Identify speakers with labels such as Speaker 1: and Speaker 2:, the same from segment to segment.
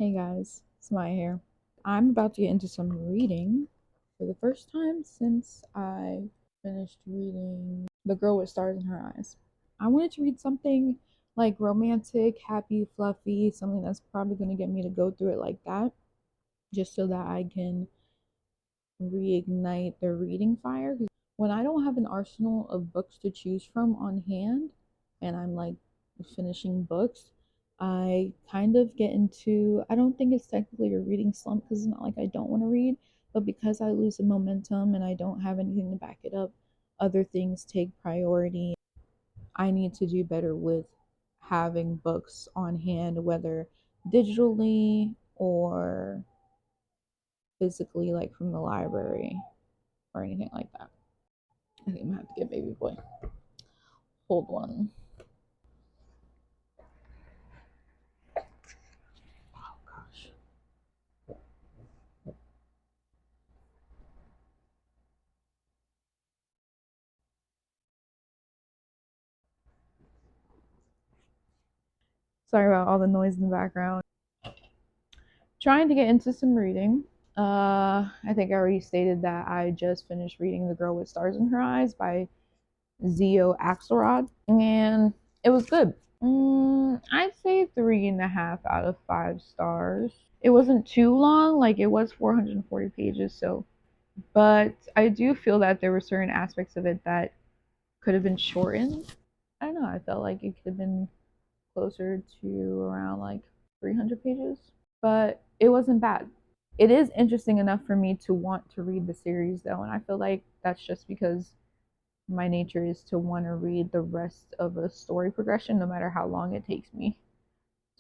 Speaker 1: Hey guys, it's Maya here. I'm about to get into some reading for the first time since I finished reading The Girl with Stars in Her Eyes. I wanted to read something like romantic, happy, fluffy, something that's probably going to get me to go through it like that, just so that I can reignite the reading fire. Because when I don't have an arsenal of books to choose from on hand and I'm like finishing books, I kind of get into, I don't think it's technically a reading slump because it's not like I don't want to read, but because I lose the momentum and I don't have anything to back it up, other things take priority. I need to do better with having books on hand, whether digitally or physically, like from the library or anything like that. I think I'm gonna have to get Baby Boy. Hold one. Oh gosh. Sorry about all the noise in the background. Trying to get into some reading. I think I already stated that I just finished reading The Girl with Stars in Her Eyes by Zio Axelrod, and it was good. I'd say 3.5 out of 5 stars. It wasn't too long, like it was 440 pages, so, but I do feel that there were certain aspects of it that could have been shortened. I don't know, I felt like it could have been closer to around like 300 pages, but it wasn't bad. It is interesting enough for me to want to read the series though, and I feel like that's just because my nature is to want to read the rest of a story progression no matter how long it takes me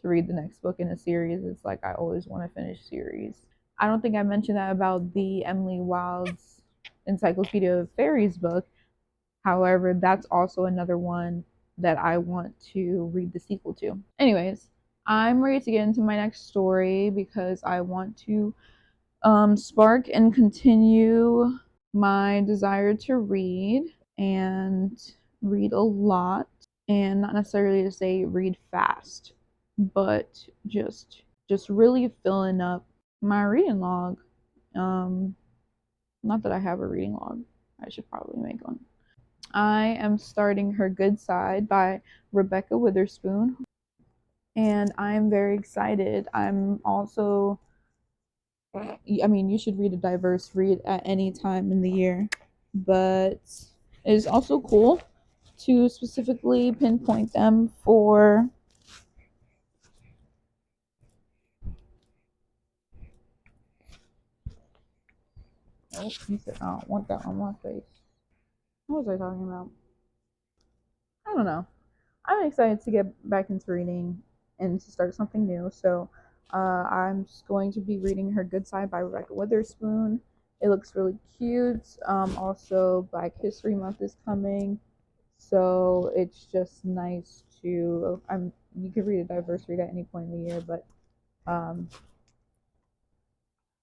Speaker 1: to read the next book in a series. It's like I always want to finish series. I don't think I mentioned that about the Emily Wilde's Encyclopedia of Fairies book. However, that's also another one that I want to read the sequel to. Anyways, I'm ready to get into my next story because I want to spark and continue my desire to read and read a lot, and not necessarily to say read fast, but just really filling up my reading log. Um, Not that I have a reading log. I should probably make one. I am starting Her Good Side by Rebecca Witherspoon, and I'm very excited. I'm also, I mean, you should read a diverse read at any time in the year, but it is also cool to specifically pinpoint them for oh, he said, I don't want that on my face. What was I talking about? I don't know. I'm excited to get back into reading and to start something new. So I'm just going to be reading Her Good Side by Rebecca Witherspoon. It looks really cute. Also, Black History Month is coming, so it's just nice to. You could read a diverse read at any point in the year, but um,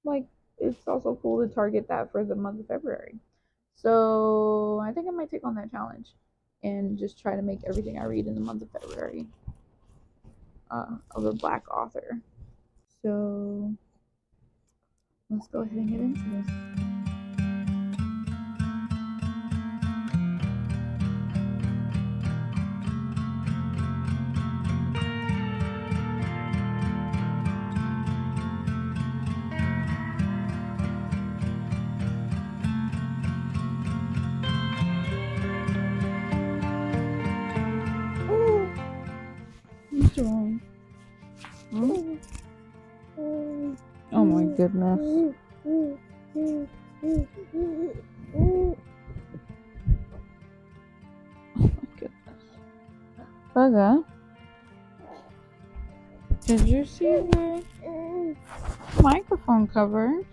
Speaker 1: like it's also cool to target that for the month of February. So I think I might take on that challenge and just try to make everything I read in the month of February of a Black author. So let's go ahead and get into this. What's wrong? Huh? Oh my goodness. Oh my goodness. Bugger, did you see the microphone cover?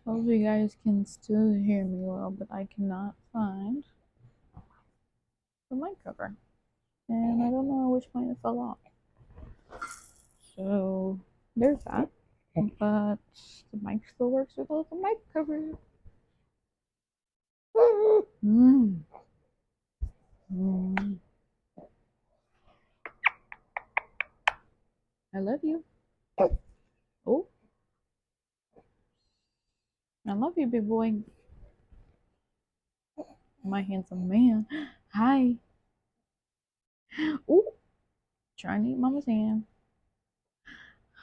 Speaker 1: Hopefully you guys can still hear me well, but I cannot find the mic cover. And I don't know which point it fell off. So there's that. But the mic still works with all the mic cover. I love you. Oh, I love you, big boy. My handsome man. Hi. Oh, trying to eat mama's hand.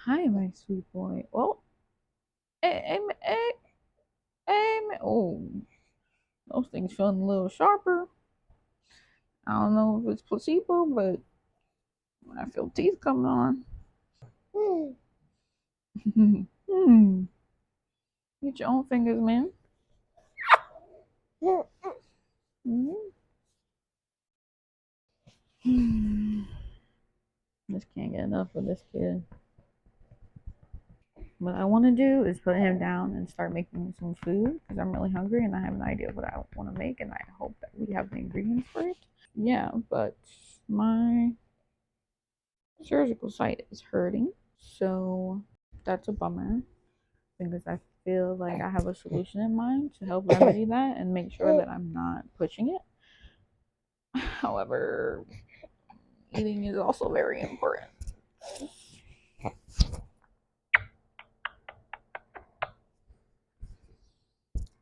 Speaker 1: Hi, my sweet boy. Oh, hey, oh, those things feeling a little sharper. I don't know if it's placebo, but I feel teeth coming on. Get your own fingers, man. Just can't get enough of this kid. What I want to do is put him down and start making some food because I'm really hungry and I have an idea of what I want to make and I hope that we have the ingredients for it. Yeah, but my surgical site is hurting, so that's a bummer because I feel like I have a solution in mind to help remedy that and make sure that I'm not pushing it. However, eating is also very important.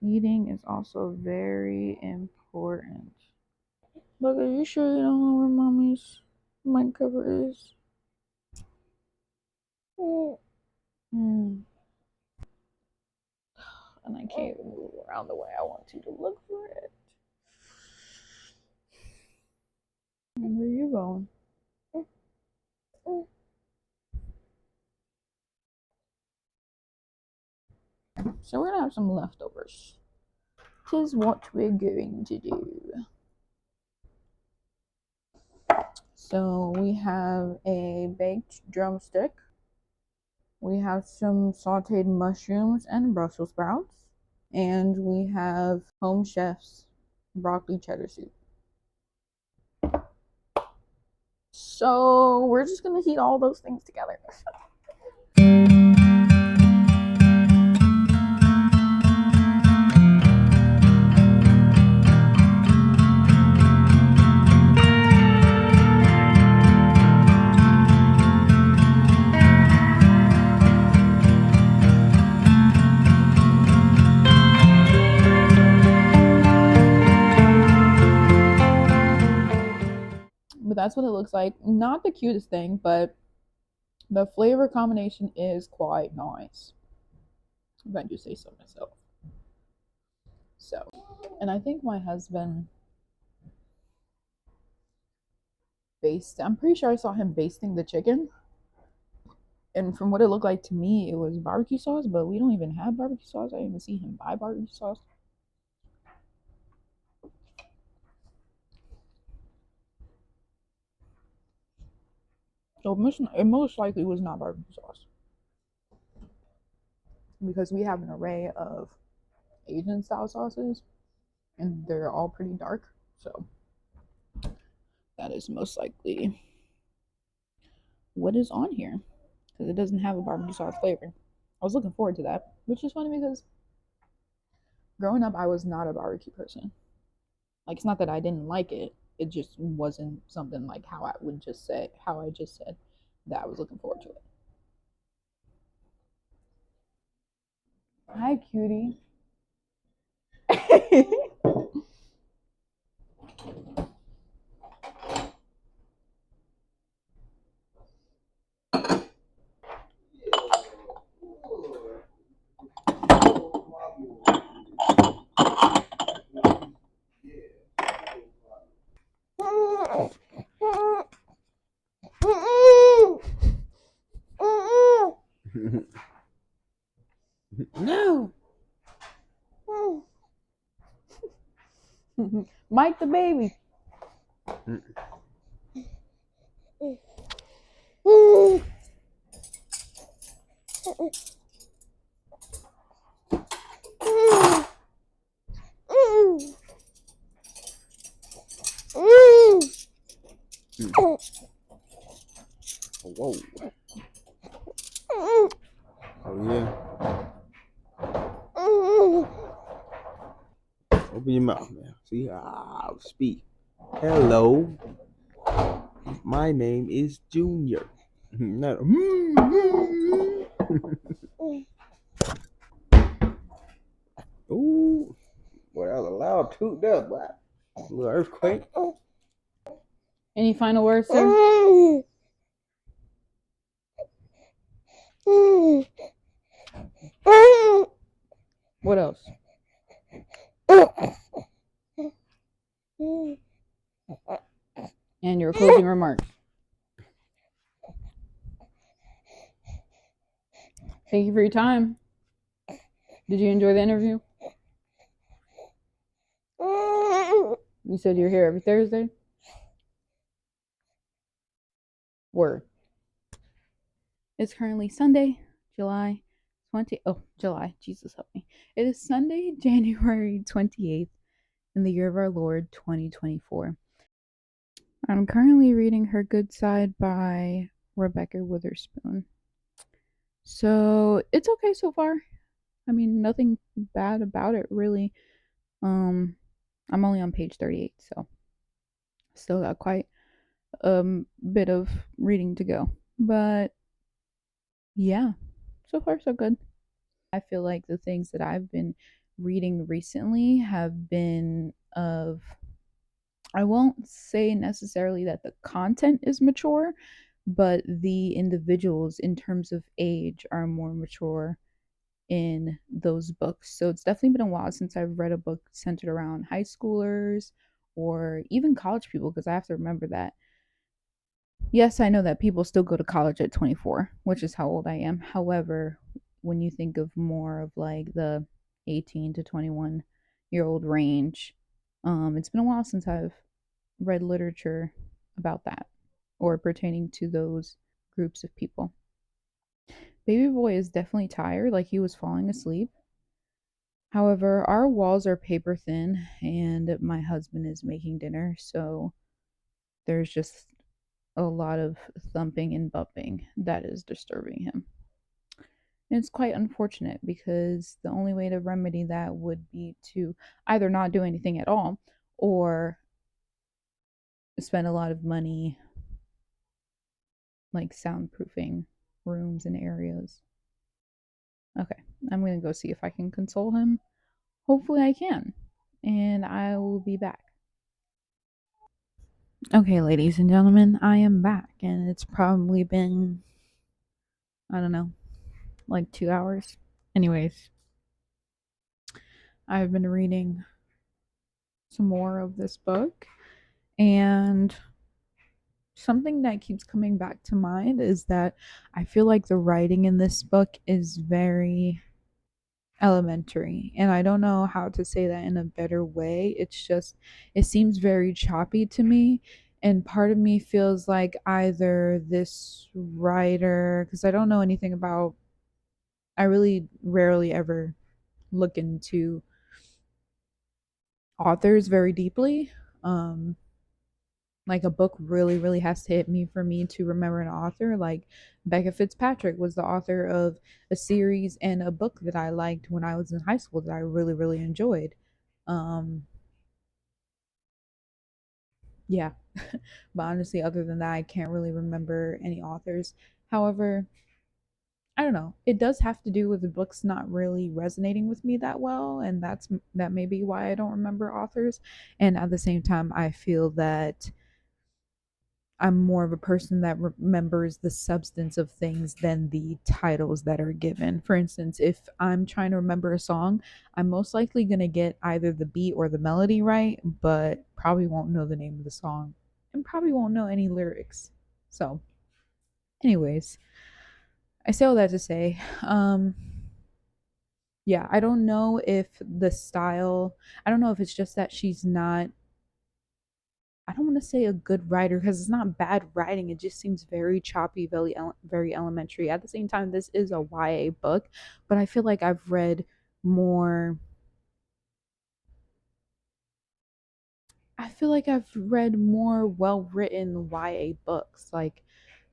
Speaker 1: Eating is also very important. Look, are you sure you don't know where mommy's mic cover is? And I can't even move around the way I want to look for it. Where are you going? So we're gonna have some leftovers. Tis what we're going to do. So we have a baked drumstick. We have some sauteed mushrooms and Brussels sprouts. And we have Home Chef's broccoli cheddar soup. So we're just gonna heat all those things together. But that's what it looks like. Not the cutest thing, but the flavor combination is quite nice, if I do say so myself. So, and I think my husband I'm pretty sure I saw him basting the chicken. And from what it looked like to me, it was barbecue sauce, but we don't even have barbecue sauce. I didn't even see him buy barbecue sauce. So it most likely was not barbecue sauce. Because we have an array of Asian style sauces and they're all pretty dark. So that is most likely what is on here because it doesn't have a barbecue sauce flavor. I was looking forward to that, which is funny because growing up, I was not a barbecue person. Like, it's not that I didn't like it, it just wasn't something like how I just said that I was looking forward to it. Hi, cutie. No. Mike the baby.
Speaker 2: Whoa. Oh yeah. Open your mouth, man. See, speak. Hello, my name is Junior. Not. Ooh, boy, that was a loud toot there, boy. A little earthquake.
Speaker 1: Any final words, sir? What else? And your closing remarks. Thank you for your time. Did you enjoy the interview? You said you're here every Thursday? Word. It's currently Sunday, July 20. Oh, July. Jesus help me. It is Sunday, January 28th in the year of our Lord 2024. I'm currently reading Her Good Side by Rebecca Witherspoon. So it's okay so far. I mean, nothing bad about it really. I'm only on page 38, so still got quite a bit of reading to go. But yeah, so far so good. I feel like the things that I've been reading recently have been of, I won't say necessarily that the content is mature, but the individuals in terms of age are more mature in those books. So it's definitely been a while since I've read a book centered around high schoolers or even college people, because I have to remember that. Yes, I know that people still go to college at 24, which is how old I am. However, when you think of more of like the 18 to 21-year-old range, it's been a while since I've read literature about that or pertaining to those groups of people. Baby boy is definitely tired, like he was falling asleep. However, our walls are paper thin and my husband is making dinner, so there's just a lot of thumping and bumping that is disturbing him. And it's quite unfortunate because the only way to remedy that would be to either not do anything at all or spend a lot of money like soundproofing rooms and areas. Okay, I'm going to go see if I can console him. Hopefully, I can. And I will be back. Okay, ladies and gentlemen, I am back. And it's probably been, I don't know, like 2 hours. Anyways, I've been reading some more of this book. And something that keeps coming back to mind is that I feel like the writing in this book is very elementary, and I don't know how to say that in a better way. It's just, it seems very choppy to me, and part of me feels like either this writer, because I don't know anything about, I really rarely ever look into authors very deeply. Like a book really has to hit me for me to remember an author. Like Becca Fitzpatrick was the author of a series and a book that I liked when I was in high school that I really enjoyed. um yeah. But honestly, other than that, I can't really remember any authors. However, I don't know, it does have to do with the books not really resonating with me that well, and that may be why I don't remember authors. And at the same time, I feel that I'm more of a person that remembers the substance of things than the titles that are given. For instance, if I'm trying to remember a song, I'm most likely going to get either the beat or the melody right, but probably won't know the name of the song and probably won't know any lyrics. So, anyways, I say all that to say, yeah, I don't know if the style, I don't know if it's just that she's not, I don't want to say a good writer because it's not bad writing. It just seems very choppy, very elementary. At the same time, this is a YA book, but I feel like I've read more. I feel like I've read more well written YA books. Like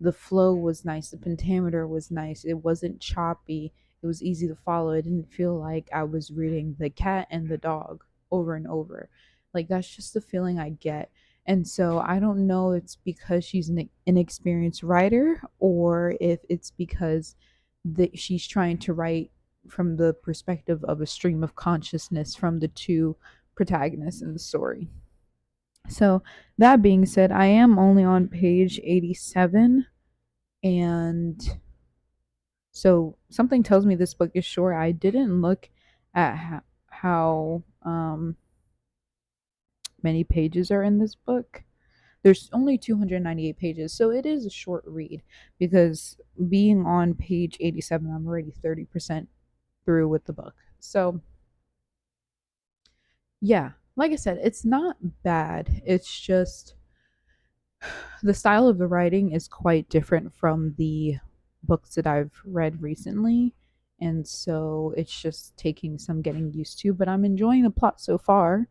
Speaker 1: the flow was nice, the pentameter was nice. It wasn't choppy. It was easy to follow. It didn't feel like I was reading The Cat and the Dog over and over. Like that's just the feeling I get. And so I don't know if it's because she's an inexperienced writer or if it's because she's trying to write from the perspective of a stream of consciousness from the two protagonists in the story. So, that being said, I am only on page 87, and so something tells me this book is short. I didn't look at how many pages are in this book. There's only 298 pages, so it is a short read because being on page 87, I'm already 30% through with the book. So, yeah, like I said, it's not bad. It's just the style of the writing is quite different from the books that I've read recently. And so it's just taking some getting used to, but I'm enjoying the plot so far.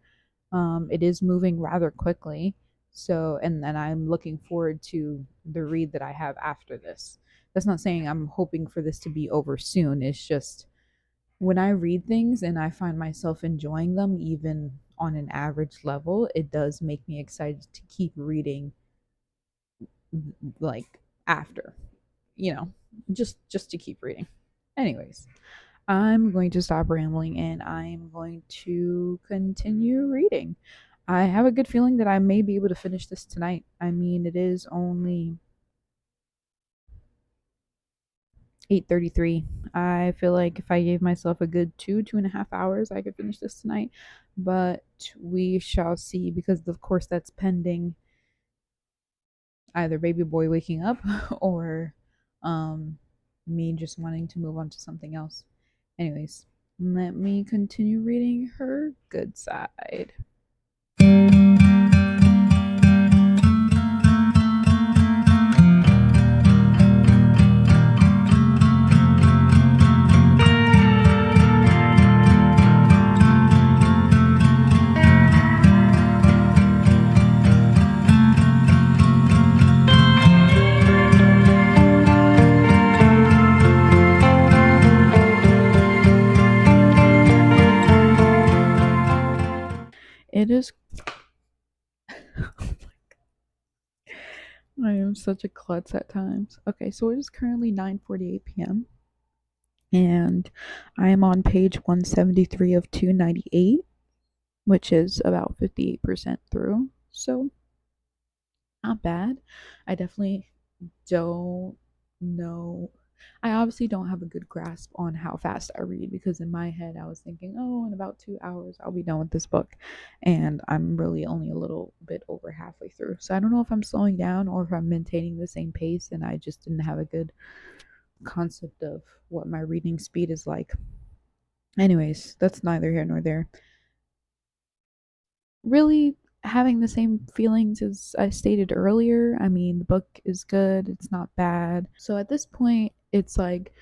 Speaker 1: It is moving rather quickly. So, and then I'm looking forward to the read that I have after this. That's not saying I'm hoping for this to be over soon. It's just when I read things and I find myself enjoying them, even on an average level, it does make me excited to keep reading, like after, you know, just to keep reading. Anyways, I'm going to stop rambling and I'm going to continue reading. I have a good feeling that I may be able to finish this tonight. I mean, it is only 8:33. I feel like if I gave myself a good 2.5 hours, I could finish this tonight. But we shall see because, of course, that's pending either baby boy waking up or um, me just wanting to move on to something else. Anyways, let me continue reading her good side. It is. I am such a klutz at times. Okay, so it is currently 9:48 p.m. and I am on page 173 of 298, which is about 58% through. So, not bad. I definitely don't know. I obviously don't have a good grasp on how fast I read because in my head I was thinking, oh, in about 2 hours I'll be done with this book. And I'm really only a little bit over halfway through. So I don't know if I'm slowing down or if I'm maintaining the same pace and I just didn't have a good concept of what my reading speed is like. Anyways, that's neither here nor there. Really having the same feelings as I stated earlier. I mean, the book is good, it's not bad. So at this point, it's like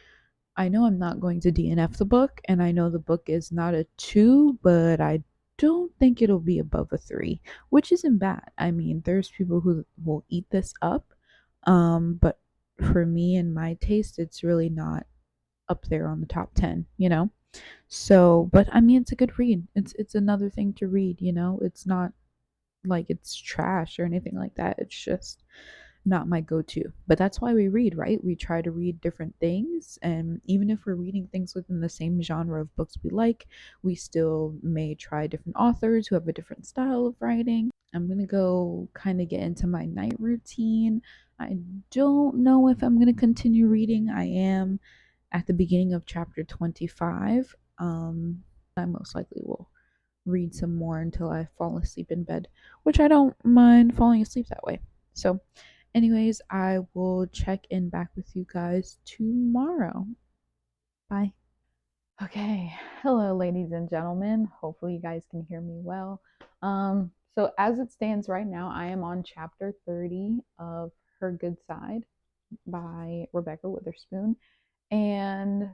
Speaker 1: I know I'm not going to DNF the book, and I know the book is not a 2, but I don't think it'll be above a 3, which isn't bad. I mean, there's people who will eat this up, but for me and my taste, it's really not up there on the top 10, you know? So, but I mean, it's a good read. It's another thing to read, you know? It's not like it's trash or anything like that. It's just not my go to. But that's why we read, right? We try to read different things. And even if we're reading things within the same genre of books we like, we still may try different authors who have a different style of writing. I'm going to go kind of get into my night routine. I don't know if I'm going to continue reading. I am at the beginning of chapter 25. I most likely will read some more until I fall asleep in bed, which I don't mind falling asleep that way. So, anyways, I will check in back with you guys tomorrow. Bye. Okay. Hello, ladies and gentlemen. Hopefully, you guys can hear me well. So as it stands right now, I am on chapter 30 of Her Good Side by Rebecca Witherspoon. And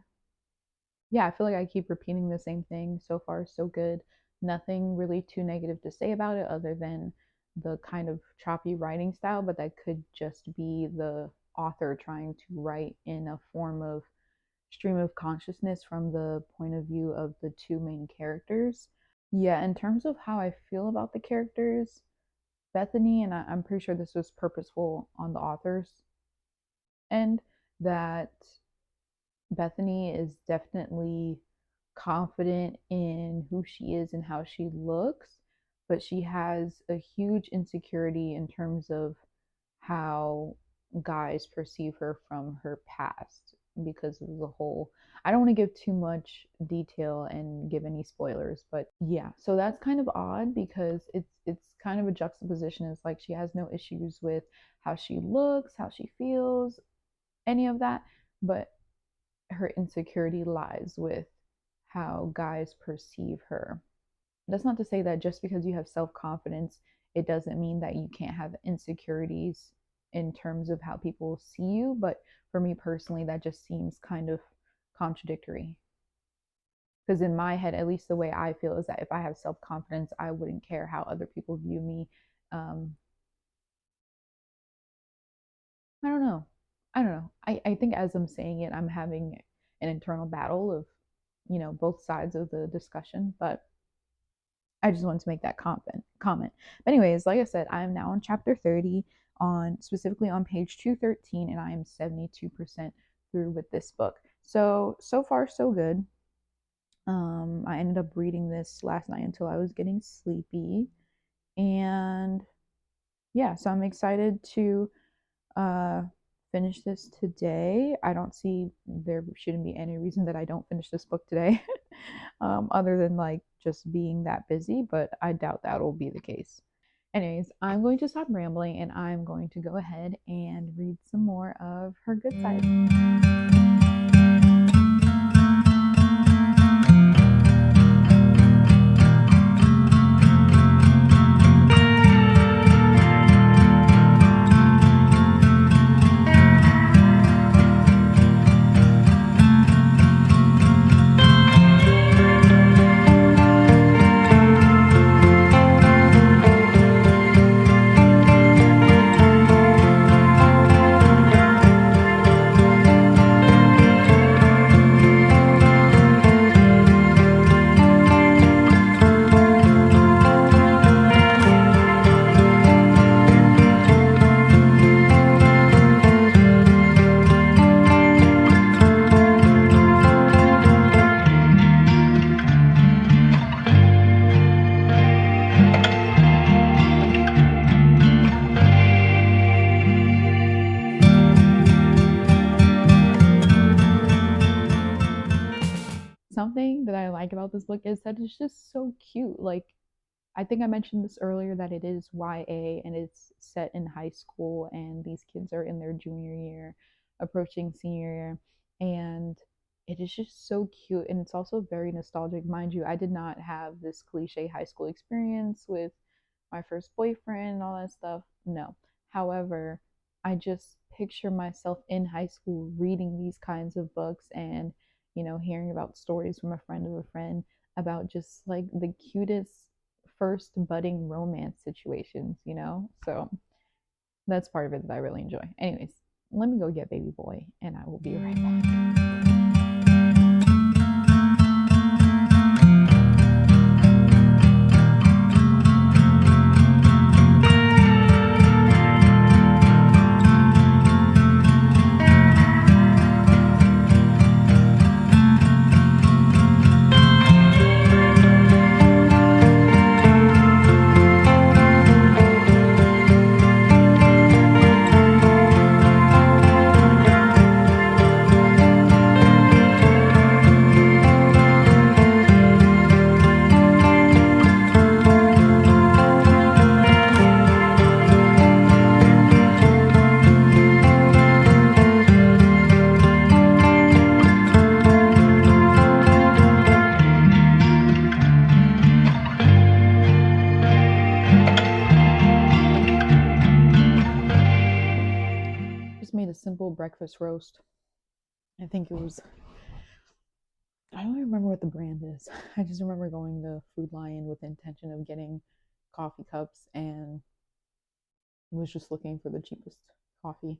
Speaker 1: yeah, I feel like I keep repeating the same thing. So far, so good. Nothing really too negative to say about it other than the kind of choppy writing style, but that could just be the author trying to write in a form of stream of consciousness from the point of view of the two main characters. Yeah, in terms of how I feel about the characters, Bethany, and I'm pretty sure this was purposeful on the author's end, that Bethany is definitely confident in who she is and how she looks, but she has a huge insecurity in terms of how guys perceive her from her past because of the whole. I don't want to give too much detail and give any spoilers, but yeah. So that's kind of odd because it's kind of a juxtaposition. It's like she has no issues with how she looks, how she feels, any of that, but her insecurity lies with how guys perceive her. That's not to say that just because you have self confidence, it doesn't mean that you can't have insecurities in terms of how people see you. But for me personally, that just seems kind of contradictory. Because in my head, at least the way I feel is that if I have self confidence, I wouldn't care how other people view me. Um, I don't know. I don't know. I think as I'm saying it, I'm having an internal battle of, both sides of the discussion. But I just wanted to make that comment. But anyways, like I said, I am now on chapter 30, on specifically on page 213, and I am 72% through with this book. So far so good. I ended up reading this last night until I was getting sleepy. And yeah, so I'm excited to uh finish this today. I don't see there shouldn't be any reason that I don't finish this book today, other than like just being that busy, but I doubt that'll be the case. Anyways, I'm going to stop rambling and I'm going to go ahead and read some more of her good side. Something that I like about this book is that it's just so cute. Like, I think I mentioned this earlier that it is YA and it's set in high school, and these kids are in their junior year, approaching senior year, and it is just so cute. And it's also very nostalgic. Mind you, I did not have this cliche high school experience with my first boyfriend and all that stuff. No. However, I just picture myself in high school reading these kinds of books and, hearing about stories from a friend of a friend about just like the cutest first budding romance situations. So that's part of it that I really enjoy. Anyways, let me go get baby boy and I will be right back. Just made a simple breakfast roast. I think it was, I don't remember what the brand is. I just remember going to Food Lion with the intention of getting coffee cups and was just looking for the cheapest coffee.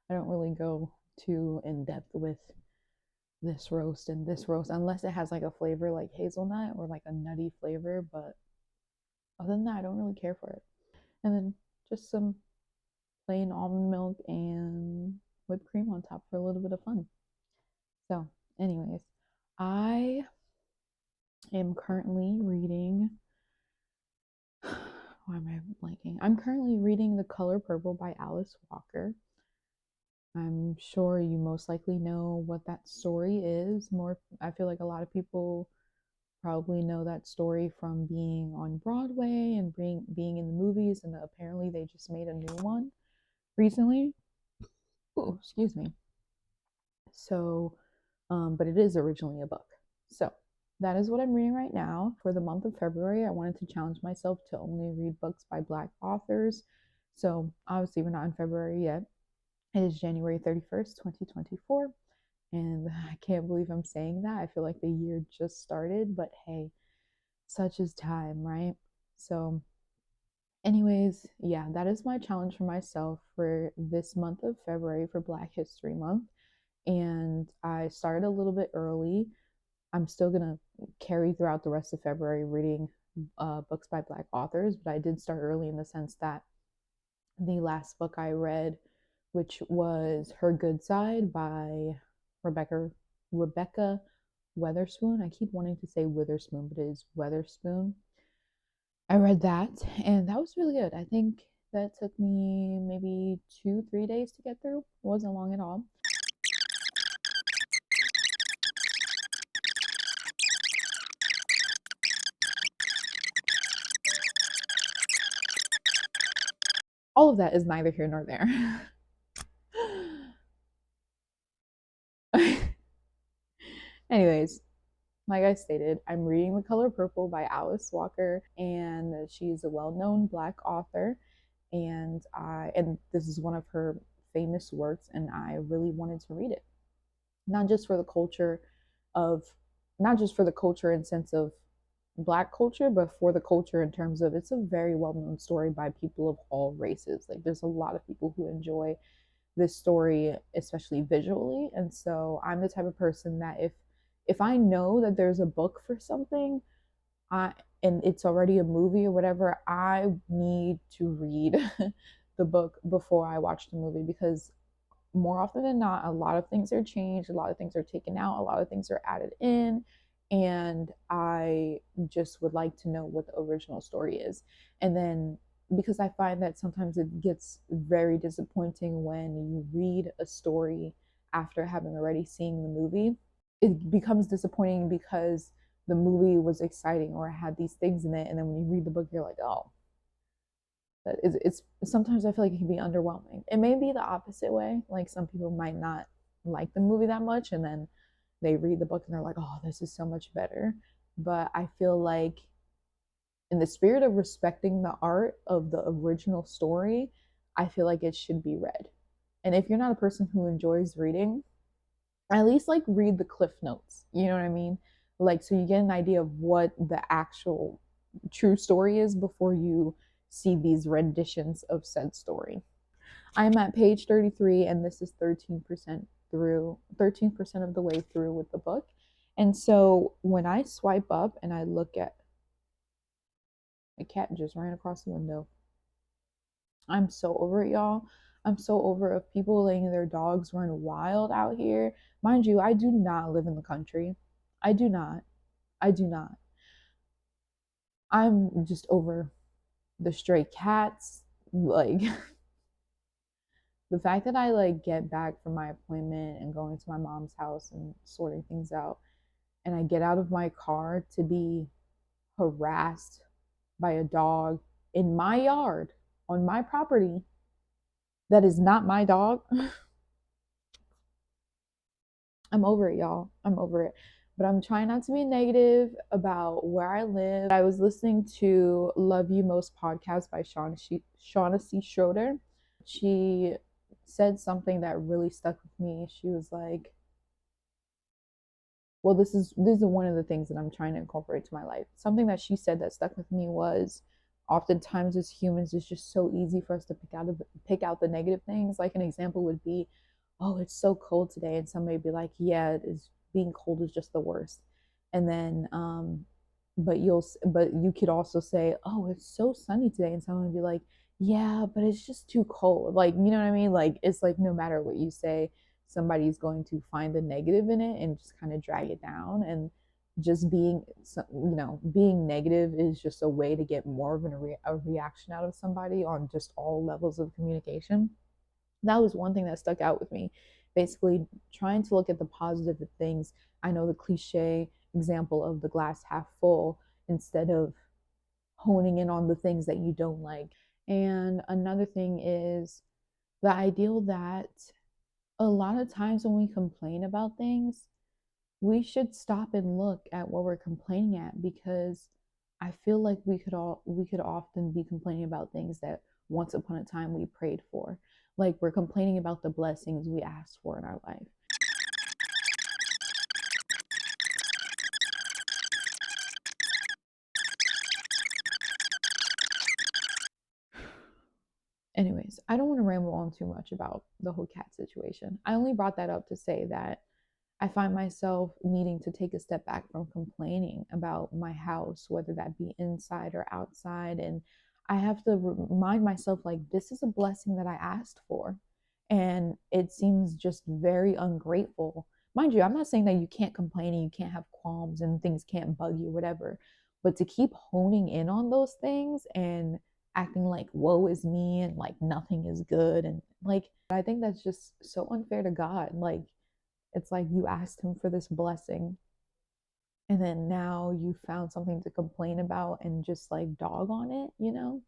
Speaker 1: I don't really go too in depth with this roast and this roast unless it has like a flavor like hazelnut or like a nutty flavor, but other than that, I don't really care for it. and then just some plain almond milk and whipped cream on top for a little bit of fun. So, anyways, I am currently reading. Why am I blanking? I'm currently reading The Color Purple by Alice Walker. I'm sure you most likely know what that story is. More, I feel like a lot of people probably know that story from being on Broadway and being in the movies, and apparently they just made a new one recently. Oh, excuse me. So, but it is originally a book. So that is what I'm reading right now. For the month of February, I wanted to challenge myself to only read books by Black authors. So obviously, we're not in February yet. It is January 31st, 2024. And I can't believe I'm saying that. I feel like the year just started, but hey, such is time, right? So, anyways, yeah, that is my challenge for myself for this month of February for Black History Month. And I started a little bit early. I'm still gonna carry throughout the rest of February reading books by Black authors, but I did start early in the sense that the last book I read, which was Her Good Side by Rebecca Weatherspoon. I keep wanting to say Witherspoon, but it is Weatherspoon. I read that, and that was really good. I think that took me maybe 2, 3 days to get through. It wasn't long at all. All of that is neither here nor there. Anyways, like I stated, I'm reading The Color Purple by Alice Walker, and she's a well-known Black author. And this is one of her famous works, and I really wanted to read it, not just for the culture of, not just for the culture in sense of Black culture, but for the culture in terms of it's a very well-known story by people of all races. Like there's a lot of people who enjoy this story, especially visually. And so I'm the type of person that if I know that there's a book for something, I and it's already a movie or whatever, I need to read the book before I watch the movie, because more often than not, a lot of things are changed, a lot of things are taken out, a lot of things are added in, and I just would like to know what the original story is. And then because I find that sometimes it gets very disappointing when you read a story after having already seen the movie. It becomes disappointing because the movie was exciting or had these things in it, and then when you read the book, you're like, oh, it's sometimes I feel like it can be underwhelming. It may be the opposite way. Like some people might not like the movie that much, and then they read the book and they're like, oh, this is so much better. But I feel like in the spirit of respecting the art of the original story, I feel like it should be read. And if you're not a person who enjoys reading, at least like read the cliff notes. You know what I mean? Like so you get an idea of what the actual true story is before you see these renditions of said story. I'm at page 33, and this is 13% of the way through with the book. And so when I swipe up and I look at, a cat just ran across the window. I'm so over it, y'all. I'm so over of people letting their dogs run wild out here. Mind you, I do not live in the country. I do not. I do not. I'm just over the stray cats. Like the fact that I like get back from my appointment and going to my mom's house and sorting things out, and I get out of my car to be harassed by a dog in my yard on my property that is not my dog. I'm over it, y'all. I'm over it. But I'm trying not to be negative about where I live. I was listening to Love You Most podcast by Shaughnessy Schroeder. She said something that really stuck with me. She was like, well, this is one of the things that I'm trying to incorporate to my life. Something that she said that stuck with me was, oftentimes as humans, it's just so easy for us to pick out the negative things. Like an example would be, oh, it's so cold today, and somebody would be like, yeah, it is, being cold is just the worst. And then but you could also say, oh, it's so sunny today, and someone would be like, yeah, but it's just too cold. Like, you know what I mean? Like, it's like no matter what you say, somebody's going to find the negative in it and just kind of drag it down. And just being, being negative is just a way to get more of a reaction out of somebody on just all levels of communication. That was one thing that stuck out with me. Basically, trying to look at the positive things. I know the cliche example of the glass half full instead of honing in on the things that you don't like. And another thing is the ideal that a lot of times when we complain about things, we should stop and look at what we're complaining at, because I feel like we could often be complaining about things that once upon a time we prayed for. Like, we're complaining about the blessings we asked for in our life. Anyways, I don't want to ramble on too much about the whole cat situation. I only brought that up to say that I find myself needing to take a step back from complaining about my house, whether that be inside or outside. And I have to remind myself, like, this is a blessing that I asked for. And it seems just very ungrateful. Mind you, I'm not saying that you can't complain and you can't have qualms and things can't bug you, whatever. But to keep honing in on those things and acting like woe is me and like nothing is good, and like, I think that's just so unfair to God. Like, it's like you asked him for this blessing, and then now you found something to complain about and just like dog on it, you know?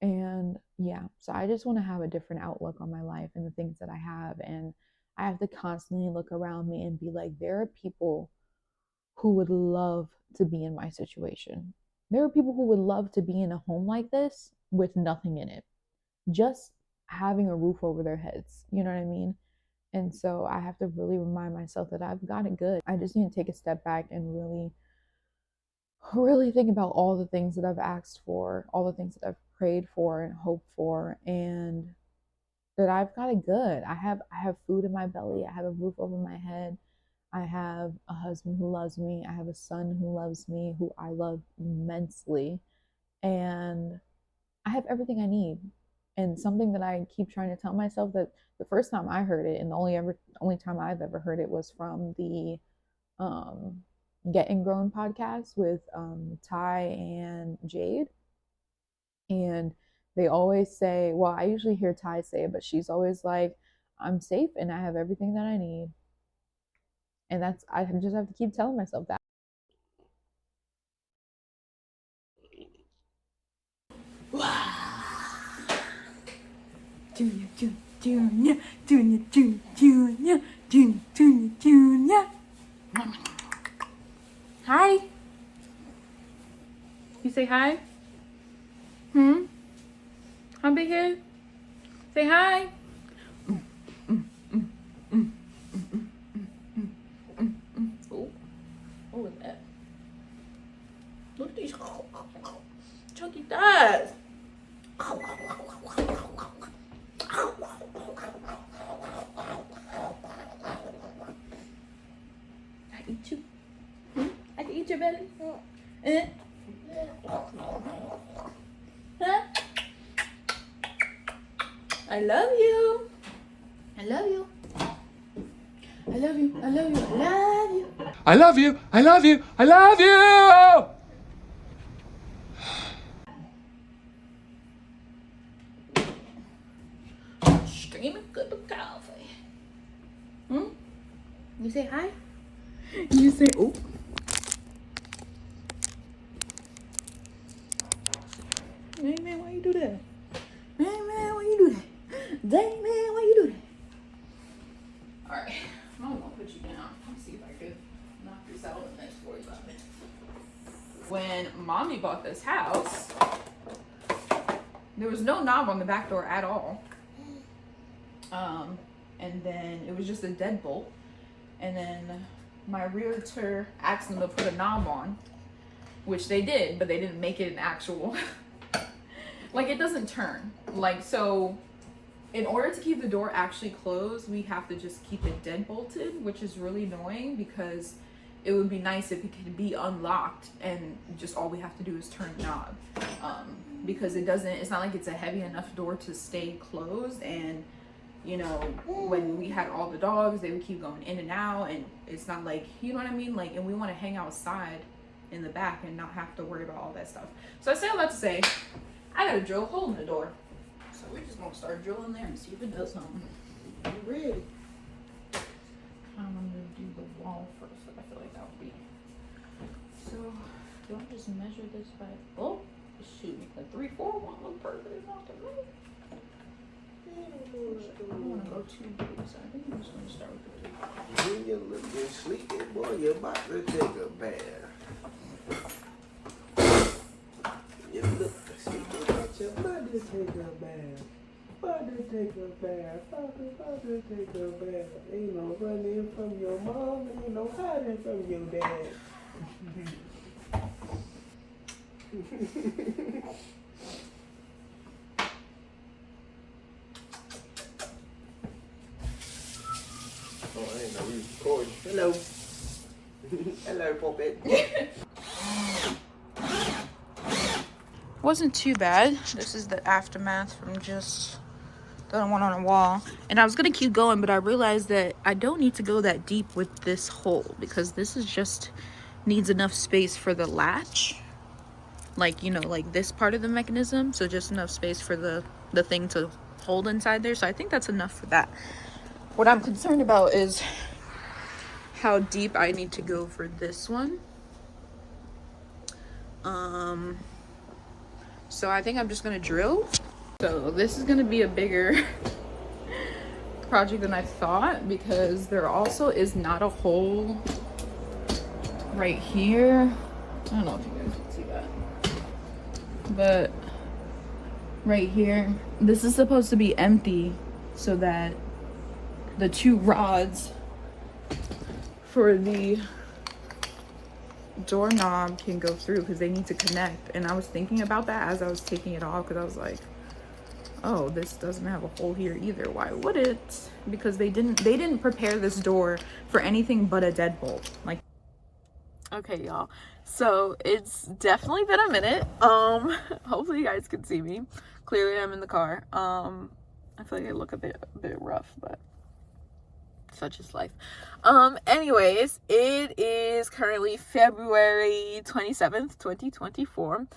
Speaker 1: And yeah, so I just want to have a different outlook on my life and the things that I have. And I have to constantly look around me and be like, there are people who would love to be in my situation. There are people who would love to be in a home like this with nothing in it, just having a roof over their heads. You know what I mean? And so I have to really remind myself that I've got it good. I just need to take a step back and really think about all the things that I've asked for, all the things that I've prayed for and hoped for, and that I've got it good. I have food in my belly. I have a roof over my head. I have a husband who loves me. I have a son who loves me, who I love immensely. And I have everything I need. And something that I keep trying to tell myself, that the first time I heard it, and the only time I've ever heard it, was from the um, Getting Grown podcast with Ty and Jade. And they always say, well, I usually hear Ty say it, but she's always like, I'm safe and I have everything that I need. And I just have to keep telling myself that.
Speaker 3: Junior, Junior, Junior, Junior, Junior, Junior, Junior, Junior, Junior. Hi. You say hi? Hi, big head. Say hi. Oh, what was that? Look at these chunky thighs. I eat you. I can eat your belly. Huh? I love you. I love you. I love you. I love you. I love you.
Speaker 4: I love you. I love you. I love you.
Speaker 3: Streaming cup of coffee. You say hi? You say, oh. Hey man, why you do that? Hey man, why you do that? Dang man, why you do that? Alright, I'm gonna put you down. Let's see if I could knock this out in the next 45 minutes. When mommy bought this house, there was no knob on the back door at all. And then it was just a deadbolt. And then my realtor asked them to put a knob on, which they did, but they didn't make it an actual, like, it doesn't turn. Like, so in order to keep the door actually closed, we have to just keep it deadbolted, which is really annoying because it would be nice if it could be unlocked and just all we have to do is turn the knob. Because it's not like it's a heavy enough door to stay closed. And you know, when we had all the dogs, they would keep going in and out, and it's not like, you know what I mean? Like, and we want to hang outside in the back and not have to worry about all that stuff. So I say all that to say, I gotta drill a hole in the door. So we're just gonna start drilling there and see if it does something. You ready? I'm gonna do the wall first. I feel like that would be. So, do I just measure this by, oh, shoot, the 3/4 won't look perfect. It's not the move. I don't want to go too big, so I think I'm just going to start with the 2.
Speaker 2: When you're looking sleepy, boy, you're about to take a bath. You look sleepy, but you're about to take a bath. About to take a bath. About to take a bath. Ain't no running from your mom, ain't no hiding from your dad. Oh, I didn't know we was recording. Hello. Hello, puppet.
Speaker 3: Wasn't too bad. This is the aftermath from just the one on the wall. And I was going to keep going, but I realized that I don't need to go that deep with this hole because this is just needs enough space for the latch. Like, you know, like this part of the mechanism. So just enough space for the thing to hold inside there. So I think that's enough for that. What I'm concerned about is how deep I need to go for this one. So I think I'm just gonna drill. So this is gonna be a bigger project than I thought because there also is not a hole right here. I don't know if you guys can see that, but right here, this is supposed to be empty so that the 2 rods for the doorknob can go through because they need to connect. And I was thinking about that as I was taking it off because I was like, oh, this doesn't have a hole here either. Why would it? Because they didn't prepare this door for anything but a deadbolt. Like, okay, y'all, so it's definitely been a minute. Hopefully you guys can see me. Clearly I'm in the car. I feel like I look a bit rough, but such is life. Anyways, it is currently February 27th, 2024.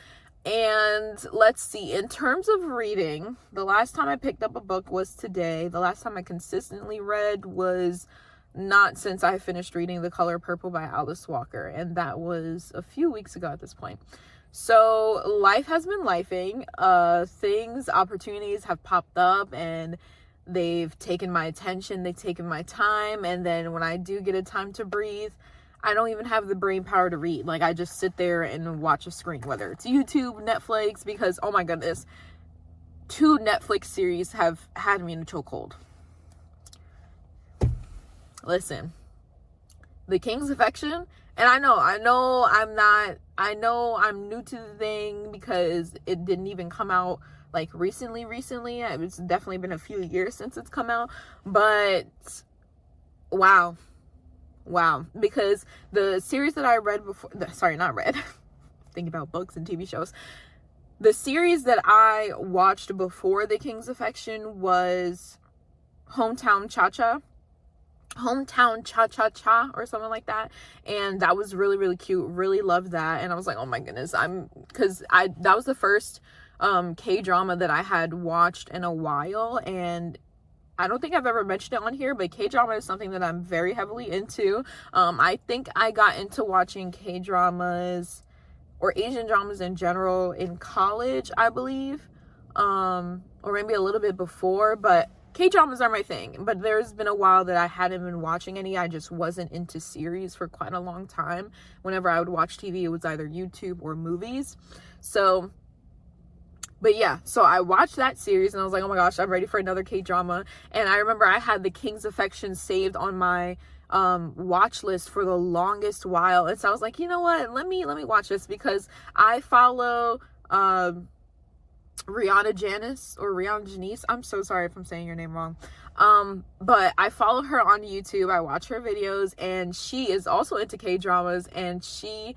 Speaker 3: And let's see, in terms of reading, the last time I picked up a book was today. The last time I consistently read was not since I finished reading The Color Purple by Alice Walker. And that was a few weeks ago at this point. So life has been lifing. Opportunities have popped up and they've taken my attention, they've taken my time, and then when I do get a time to breathe, I don't even have the brain power to read. Like, I just sit there and watch a screen, whether it's YouTube, Netflix, because, oh my goodness, 2 Netflix series have had me in a chokehold. Listen, The King's Affection, and I know I'm new to the thing because it didn't even come out like recently. It's definitely been a few years since it's come out, but wow, because the series that I read before, think about books and TV shows, the series that I watched before The King's Affection was Hometown Cha-Cha or something like that, and that was really cute. Really loved that, and I was like, oh my goodness, that was the first K-drama that I had watched in a while, and I don't think I've ever mentioned it on here, but K-drama is something that I'm very heavily into. I think I got into watching K-dramas or Asian dramas in general in college, I believe, or maybe a little bit before, but K-dramas are my thing. But there's been a while that I hadn't been watching any. I just wasn't into series for quite a long time. Whenever I would watch TV, it was either YouTube or movies. So, but yeah, so I watched that series and I was like, oh my gosh, I'm ready for another K-drama. And I remember I had The King's Affection saved on my watch list for the longest while. And so I was like, you know what, let me watch this, because I follow Rihanna Janice or Rihanna Janice. I'm so sorry if I'm saying your name wrong. But I follow her on YouTube. I watch her videos, and she is also into K-dramas, and she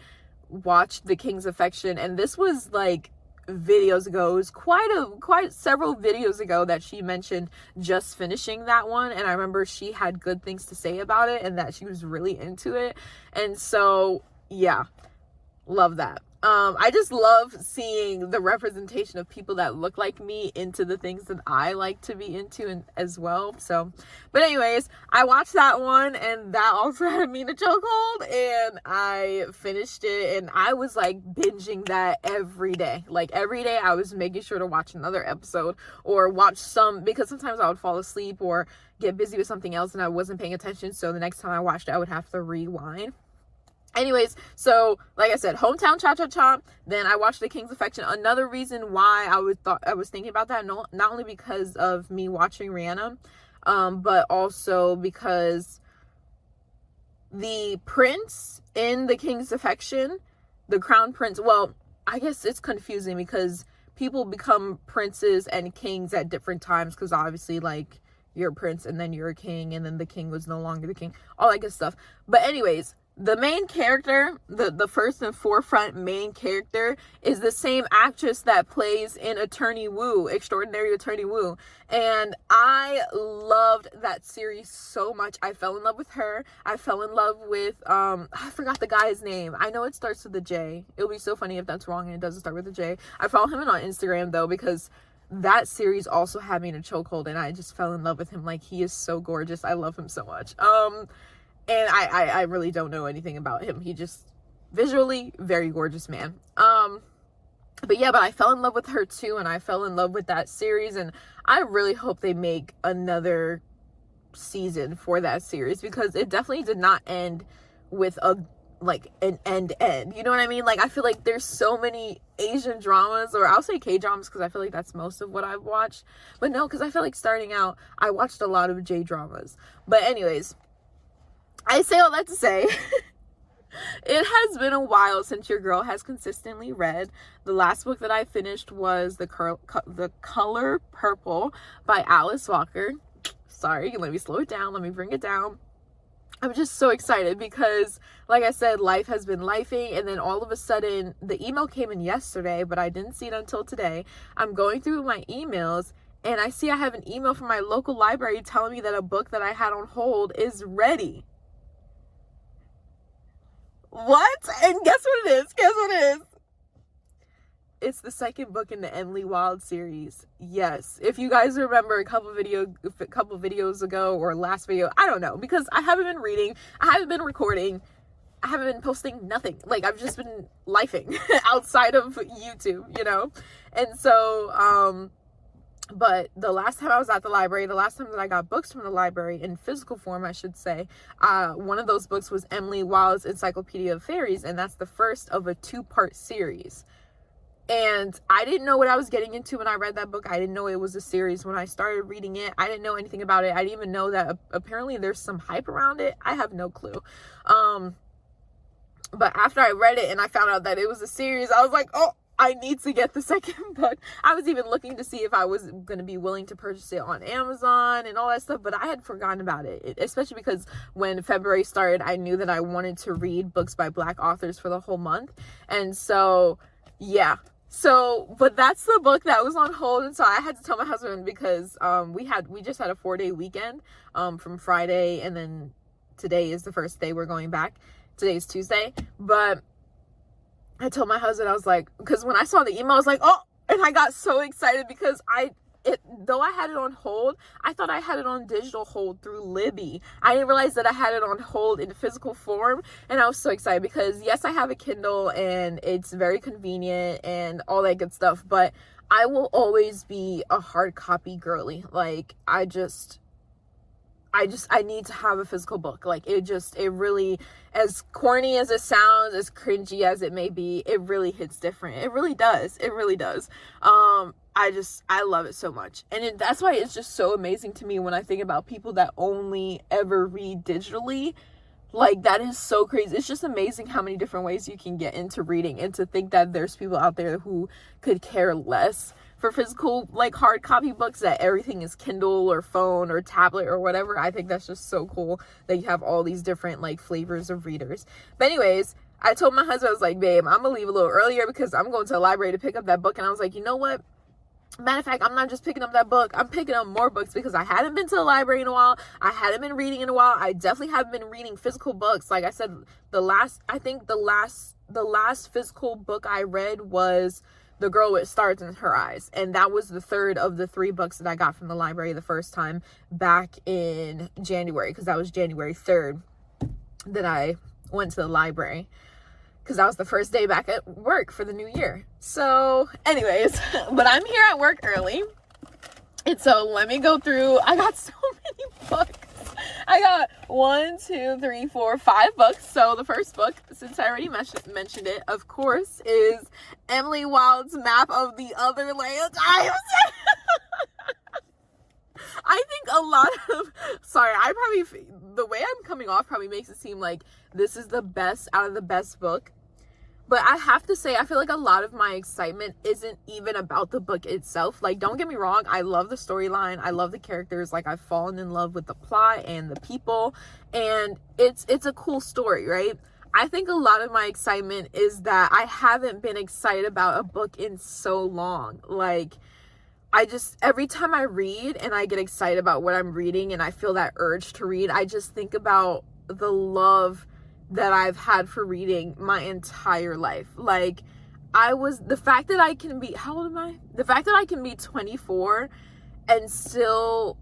Speaker 3: watched The King's Affection, and this was like videos ago. It was quite several videos ago that she mentioned just finishing that one, and I remember she had good things to say about it and that she was really into it. And so yeah, love that. I just love seeing the representation of people that look like me into the things that I like to be into and as well. So, but anyways, I watched that one, and that also had me in a chokehold, and I finished it, and I was like binging that every day. Like every day I was making sure to watch another episode or watch some, because sometimes I would fall asleep or get busy with something else and I wasn't paying attention. So the next time I watched it, I would have to rewind. Anyways, so like I said, Hometown Cha-Cha-Cha, then I watched The King's Affection. Another reason why I was thinking about that, not only because of me watching Rihanna, but also because the prince in The King's Affection, the crown prince, well, I guess it's confusing because people become princes and kings at different times, because obviously, like, you're a prince and then you're a king, and then the king was no longer the king, all that good stuff. But anyways, the main character, the first and forefront main character, is the same actress that plays in Attorney Woo, Extraordinary Attorney Woo. And I loved that series so much. I fell in love with her. I fell in love with, I forgot the guy's name. I know it starts with a J. It'll be so funny if that's wrong and it doesn't start with a J. I follow him on Instagram though, because that series also had me in a chokehold, and I just fell in love with him. Like, he is so gorgeous. I love him so much. And I really don't know anything about him. He just visually very gorgeous man. But yeah, but I fell in love with her too, and I fell in love with that series, and I really hope they make another season for that series, because it definitely did not end with an end. You know what I mean? Like, I feel like there's so many Asian dramas, or I'll say K-dramas because I feel like that's most of what I've watched. But no, because I feel like starting out, I watched a lot of J-dramas. But anyways, I say all that to say, it has been a while since your girl has consistently read. The last book that I finished was The Color Purple by Alice Walker. Sorry, let me slow it down. Let me bring it down. I'm just so excited because, like I said, life has been lifing, and then all of a sudden, the email came in yesterday, but I didn't see it until today. I'm going through my emails, and I see I have an email from my local library telling me that a book that I had on hold is ready. What? And guess what it is? It's the second book in the Emily Wilde series. Yes. If you guys remember a couple videos ago, or last video, I don't know, because I haven't been reading, I haven't been recording, I haven't been posting nothing. Like, I've just been lifing outside of YouTube, you know? And so, but the last time I was at the library, the last time that I got books from the library in physical form, I should say, one of those books was Emily Wilde's Encyclopedia of Fairies, and that's the first of a 2-part series. And I didn't know what I was getting into when I read that book. I didn't know it was a series when I started reading it. I didn't know anything about it. I didn't even know that apparently there's some hype around it. I have no clue. But after I read it and I found out that it was a series, I was like, oh, I need to get the second book. I was even looking to see if I was going to be willing to purchase it on Amazon and all that stuff, but I had forgotten about it, especially because when February started, I knew that I wanted to read books by Black authors for the whole month. And so, yeah. So, but that's the book that was on hold, and so I had to tell my husband, because we just had a 4-day weekend from Friday, and then today is the first day we're going back. Today's Tuesday, but I told my husband, I was like, because when I saw the email, I was like, oh, and I got so excited because though I had it on hold, I thought I had it on digital hold through Libby. I didn't realize that I had it on hold in physical form, and I was so excited because, yes, I have a Kindle and it's very convenient and all that good stuff, but I will always be a hard copy girly. Like, I need to have a physical book. Like, it really, as corny as it sounds, as cringy as it may be, it really hits different. It really does. I love it so much. And that's why it's just so amazing to me when I think about people that only ever read digitally. Like, that is so crazy. It's just amazing how many different ways you can get into reading, and to think that there's people out there who could care less for physical, like, hard copy books, that everything is Kindle or phone or tablet or whatever. I think that's just so cool that you have all these different, like, flavors of readers. But anyways, I told my husband, I was like, babe, I'm gonna leave a little earlier because I'm going to the library to pick up that book. And I was like, you know what? Matter of fact, I'm not just picking up that book. I'm picking up more books because I hadn't been to the library in a while. I hadn't been reading in a while. I definitely haven't been reading physical books. Like I said, the last physical book I read was The Girl with Stars in Her Eyes. And that was the third of the 3 books that I got from the library the first time back in January, because that was January 3rd that I went to the library, because that was the first day back at work for the new year. So anyways, but I'm here at work early. And so let me go through. I got so many books. I got 1, 2, 3, 4, 5 books. So the first book, since I already mentioned it, of course, is Emily Wilde's Map of the Other Land. I think a lot of, the way I'm coming off probably makes it seem like this is the best out of the best book. But I have to say, I feel like a lot of my excitement isn't even about the book itself. Like, don't get me wrong, I love the storyline, I love the characters, like, I've fallen in love with the plot and the people, and it's a cool story, right? I think a lot of my excitement is that I haven't been excited about a book in so long. Like, every time I read and I get excited about what I'm reading and I feel that urge to read, I just think about the love that I've had for reading my entire life. Like, the fact that I can be, how old am I? The fact that I can be 24 and still,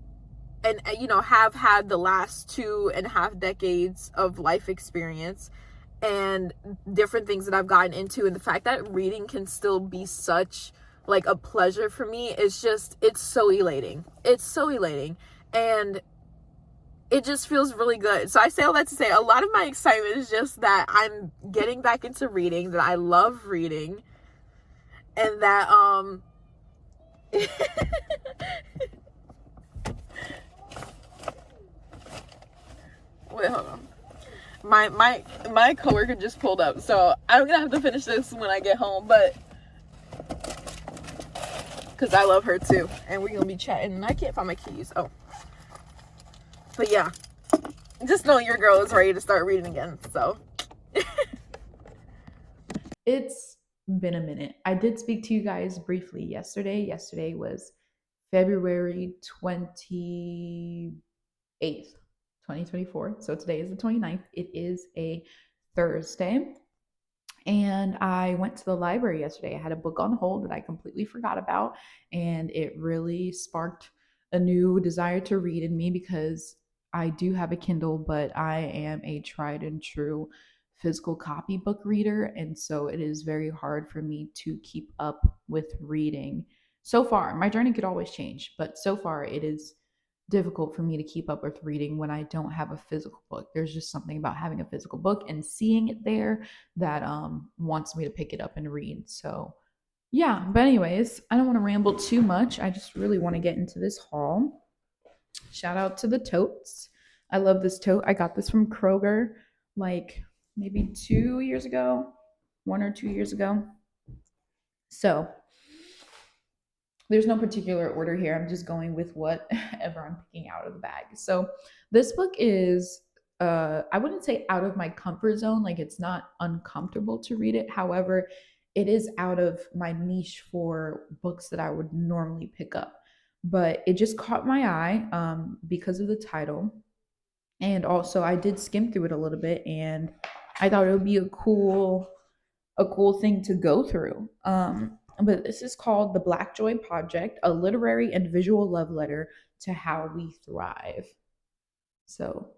Speaker 3: and have had the last 2.5 decades of life experience and different things that I've gotten into, and the fact that reading can still be such, like, a pleasure for me, it's so elating. It's so elating. And it just feels really good. So I say all that to say, a lot of my excitement is just that I'm getting back into reading, that I love reading, and that wait, hold on. My coworker just pulled up, so I'm gonna have to finish this when I get home, but because I love her too, and we're gonna be chatting, and I can't find my keys. Oh. But yeah, just know your girl is ready to start reading again, so.
Speaker 1: It's been a minute. I did speak to you guys briefly yesterday. Yesterday was February 28th, 2024. So today is the 29th. It is a Thursday. And I went to the library yesterday. I had a book on hold that I completely forgot about, and it really sparked a new desire to read in me, because I do have a Kindle, but I am a tried and true physical copy book reader, and so it is very hard for me to keep up with reading. So far, my journey could always change, but so far it is difficult for me to keep up with reading when I don't have a physical book. There's just something about having a physical book and seeing it there that wants me to pick it up and read. So yeah, but anyways, I don't want to ramble too much. I just really want to get into this haul. Shout out to the totes. I love this tote. I got this from Kroger like maybe 2 years ago, 1 or 2 years ago. So there's no particular order here. I'm just going with whatever I'm picking out of the bag. So this book is, I wouldn't say out of my comfort zone. Like, it's not uncomfortable to read it. However, it is out of my niche for books that I would normally pick up. But it just caught my eye because of the title. And also I did skim through it a little bit, and I thought it would be a cool thing to go through. But this is called The Black Joy Project, a literary and visual love letter to how we thrive. So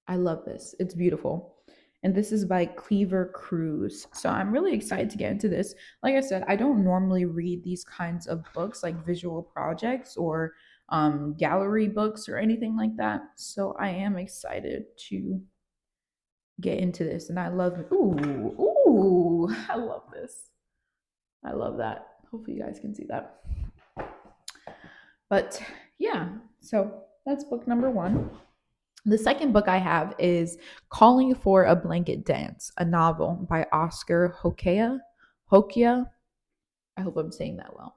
Speaker 1: I love this. It's beautiful. And this is by Cleaver Cruz. So I'm really excited to get into this. Like I said, I don't normally read these kinds of books, like visual projects or gallery books or anything like that. So I am excited to get into this. And I love it. Ooh, I love this. I love that. Hopefully you guys can see that. But yeah, so that's book number 1. The second book I have is Calling for a Blanket Dance, a novel by Oscar Hokia. I hope I'm saying that well.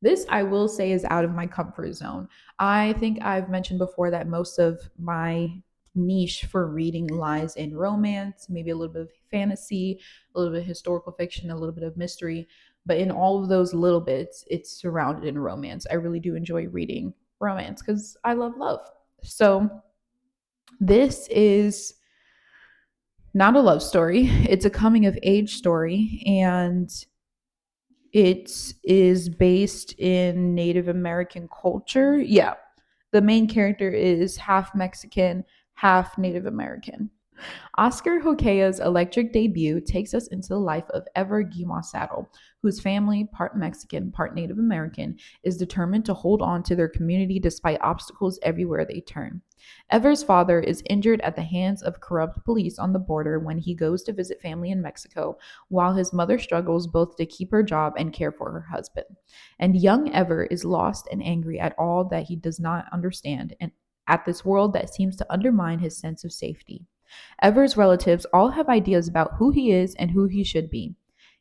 Speaker 3: This, I will say, is out of my comfort zone. I think I've mentioned before that most of my niche for reading lies in romance, maybe a little bit of fantasy, a little bit of historical fiction, a little bit of mystery. But in all of those little bits, it's surrounded in romance. I really do enjoy reading romance because I love love. So this is not a love story, it's a coming of age story. And it is based in Native American culture. Yeah. The main character is half Mexican, half Native American. Oscar Hokea's electric debut takes us into the life of Ever Guimau Saddle, whose family, part Mexican, part Native American, is determined to hold on to their community despite obstacles everywhere they turn. Ever's father is injured at the hands of corrupt police on the border when he goes to visit family in Mexico, while his mother struggles both to keep her job and care for her husband. And young Ever is lost and angry at all that he does not understand and at this world that seems to undermine his sense of safety. Ever's relatives all have ideas about who he is and who he should be.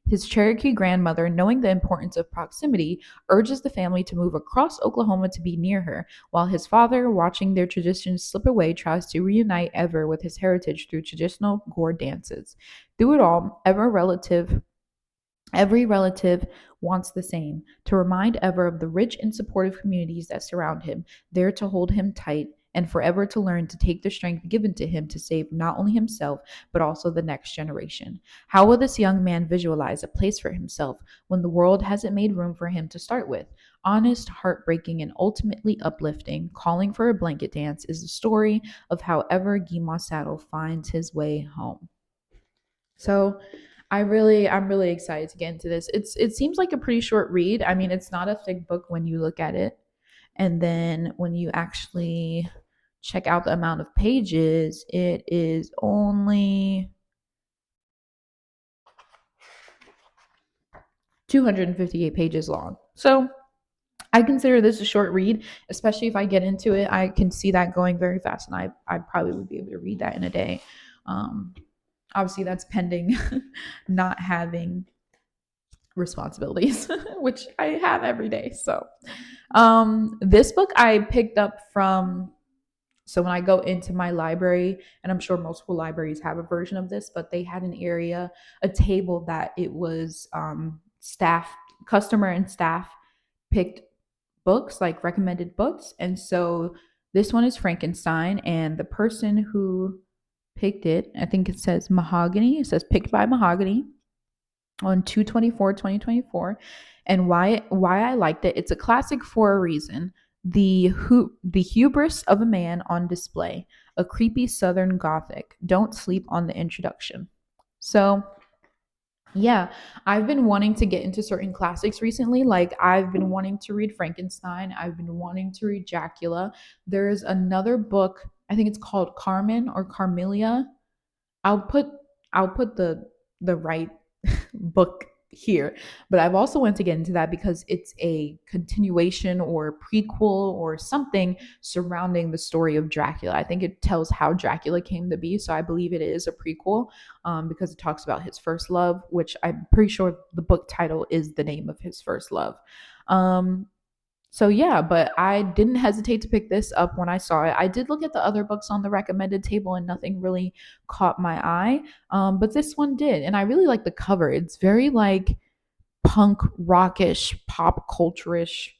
Speaker 3: His Cherokee grandmother, knowing the importance of proximity, urges the family to move across Oklahoma to be near her, while his father, watching their traditions slip away, tries to reunite Ever with his heritage through traditional gore dances. Through it all, every relative wants the same, to remind Ever of the rich and supportive communities that surround him, there to hold him tight, and forever to learn to take the strength given to him to save not only himself, but also the next generation. How will this young man visualize a place for himself when the world hasn't made room for him to start with? Honest, heartbreaking, and ultimately uplifting, Calling for a Blanket Dance is the story of how Ever Guimau Saddle finds his way home. So I'm really excited to get into this. It seems like a pretty short read. I mean, it's not a thick book when you look at it. And then when you actually check out the amount of pages, it is only 258 pages long. So I consider this a short read, especially if I get into it. I can see that going very fast, and I probably would be able to read that in a day. Um, Obviously, that's pending not having responsibilities, which I have every day. So, this book I picked up from. So when I go into my library, and I'm sure multiple libraries have a version of this, but they had an area, a table that it was staff, customer and staff picked books, like recommended books. And so this one is Frankenstein, and the person who picked it, I think it says Mahogany. It says picked by Mahogany on 2/24/2024. And why I liked it, it's a classic for a reason. The hubris of a man on display, a creepy southern gothic. Don't sleep on the introduction. So yeah, I've been wanting to get into certain classics recently. Like I've been wanting to read Frankenstein, I've been wanting to read Dracula. There's another book, I think it's called Carmen or Carmelia. I'll put I'll put the right book here, but I've also wanted to get into that because it's a continuation or a prequel or something surrounding the story of Dracula. I think it tells how Dracula came to be, so I believe it is a prequel, because it talks about his first love, which I'm pretty sure the book title is the name of his first love. Um, so yeah, but I didn't hesitate to pick this up when I saw it. I did look at the other books on the recommended table and nothing really caught my eye. But this one did. And I really like the cover. It's very like punk rockish, pop culture-ish.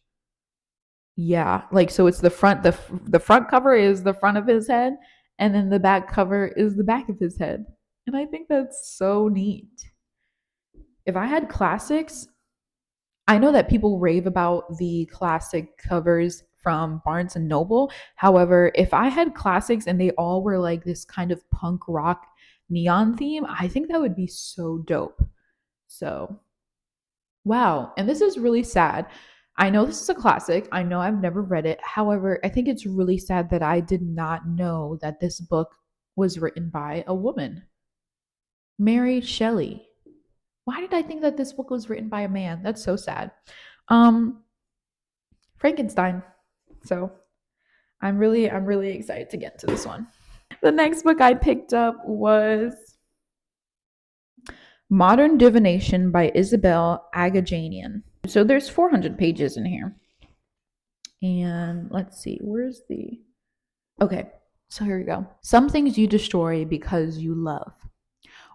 Speaker 3: Yeah. Like so it's the front cover is the front of his head, and then the back cover is the back of his head. And I think that's so neat. If I had classics, I know that people rave about the classic covers from Barnes and Noble. However, if I had classics and they all were like this kind of punk rock neon theme, I think that would be so dope. So, wow. And this is really sad. I know this is a classic. I know I've never read it. However, I think it's really sad that I did not know that this book was written by a woman, Mary Shelley. Why did I think that this book was written by a man? That's so sad. Um, Frankenstein. So I'm really excited to get to this one. The next book I picked up was Modern Divination by Isabel Agajanian. So there's 400 pages in here. And let's see, where's the. Okay, so here we go. Some things you destroy because you love.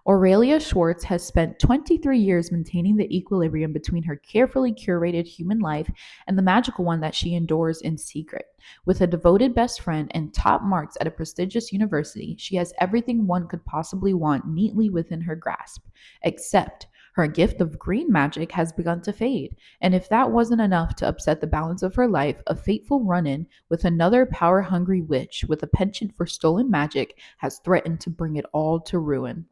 Speaker 3: Aurelia Schwartz has spent 23 years maintaining the equilibrium between her carefully curated human life and the magical one that she endures in secret. With a devoted best friend and top marks at a prestigious university, she has everything one could possibly want neatly within her grasp. Except her gift of green magic has begun to fade, and if that wasn't enough to upset the balance of her life, a fateful run in with another power hungry witch with a penchant for stolen magic has threatened to bring it all to ruin.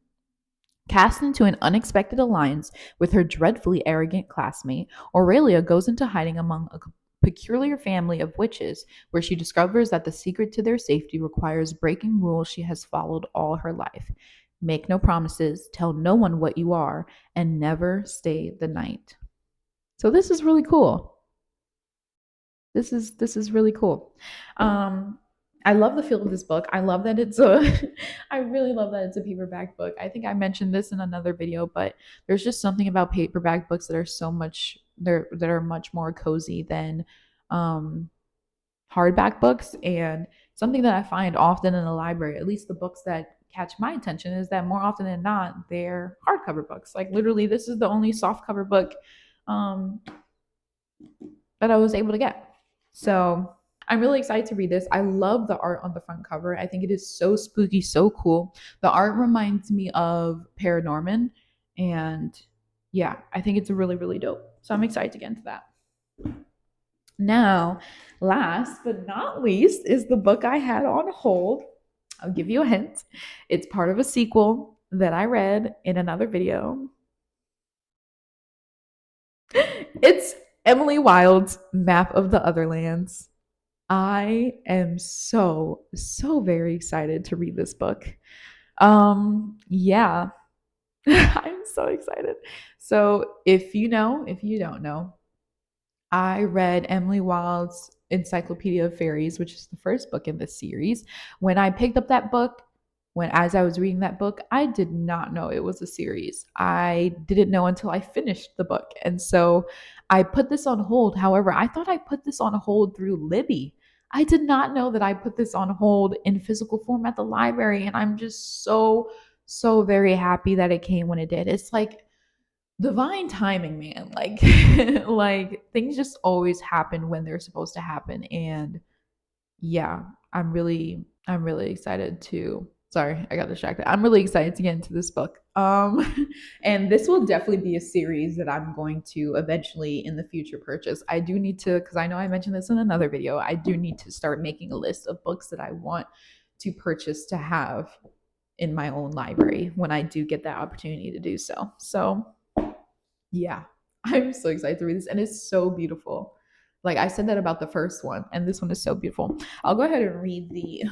Speaker 3: Cast into an unexpected alliance with her dreadfully arrogant classmate, Aurelia goes into hiding among a peculiar family of witches, where she discovers that the secret to their safety requires breaking rules she has followed all her life. Make no promises, tell no one what you are, and never stay the night. So this is really cool. This is really cool. I love the feel of this book. I love that it's a I really love that it's a paperback book. I think I mentioned this in another video, but there's just something about paperback books that are that are much more cozy than um hardback books, and something that I find often in the library, at least the books that catch my attention, is that more often than not they're hardcover books. Like literally this is the only soft cover book um that I was able to get. So I'm really excited to read this. I love the art on the front cover. I think it is so spooky, so cool. The art reminds me of Paranorman. And yeah, I think it's really, really dope. So I'm excited to get into that. Now, last but not least, is the book I had on hold. I'll give you a hint. It's part of a sequel that I read in another video. It's Emily Wilde's Map of the Otherlands. I am so, so very excited to read this book. Yeah, I'm so excited. So if you know, if you don't know, I read Emily Wilde's Encyclopedia of Fairies, which is the first book in this series. When I picked up that book, as I was reading that book, I did not know it was a series. I didn't know until I finished the book. And so I put this on hold. However, I thought I put this on hold through Libby. I did not know that I put this on hold in physical form at the library. And I'm just so, so very happy that it came when it did. It's like divine timing, man. Like like things just always happen when they're supposed to happen. And yeah, I'm really excited to. Sorry, I got distracted. I'm really excited to get into this book. And this will definitely be a series that I'm going to eventually in the future purchase. I do need to, because I know I mentioned this in another video, I do need to start making a list of books that I want to purchase to have in my own library when I do get that opportunity to do so. So yeah, I'm so excited to read this, and it's so beautiful. Like I said that about the first one, and this one is so beautiful. I'll go ahead and read the